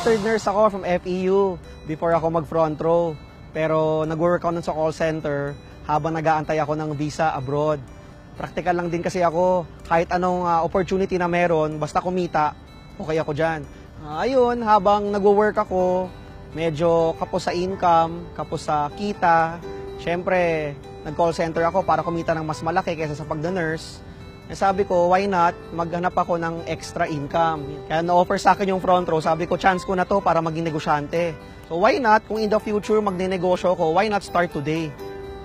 Registered nurse ako from FEU before ako mag-front row. Pero nag-work ako nun sa call center habang nag-aantay ako ng visa abroad. Practical lang din kasi ako. Kahit anong opportunity na meron, basta kumita, okay ako dyan. Ayun, habang nag-work ako, medyo kapos sa income, kapos sa kita. Siyempre, nag-call center ako para kumita ng mas malaki kaysa sa pag-nurse. Sabi ko, why not? Maghanap ako ng extra income. Kaya na-offer sa akin yung front row. Sabi ko, chance ko na to para maging negosyante. So why not? Kung in the future magne-negosyo ko, why not start today?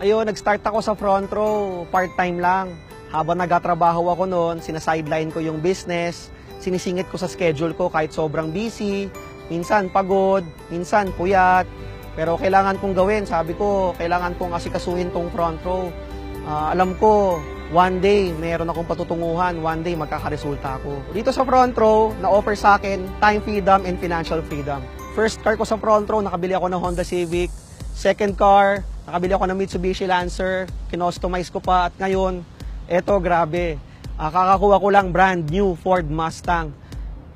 Ayun, nag-start ako sa front row, part-time lang. Habang nagtatrabaho ako noon, sinasideline ko yung business, sinisingit ko sa schedule ko kahit sobrang busy, minsan pagod, minsan puyat. Pero kailangan kong gawin, sabi ko, kailangan kong asikasuhin tong front row. Alam ko, one day, mayroon akong patutunguhan, one day magkakaresulta ako. Dito sa front row, na-offer sa akin time freedom and financial freedom. First car ko sa front row, nakabili ako ng Honda Civic. Second car, nakabili ako ng Mitsubishi Lancer. Kinostomize ko pa at ngayon, eto grabe. Kakakuha ko lang brand new Ford Mustang.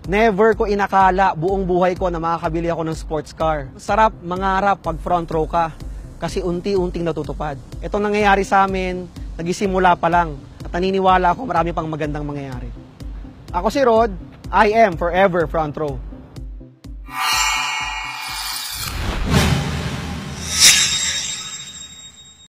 Never ko inakala buong buhay ko na makakabili ako ng sports car. Sarap mangarap pag front row ka kasi unti-unting natutupad. Ito nangyayari sa amin, nagisimula pa lang at naniniwala ako marami pang magandang mangyayari. Ako si Rod, I am forever front row.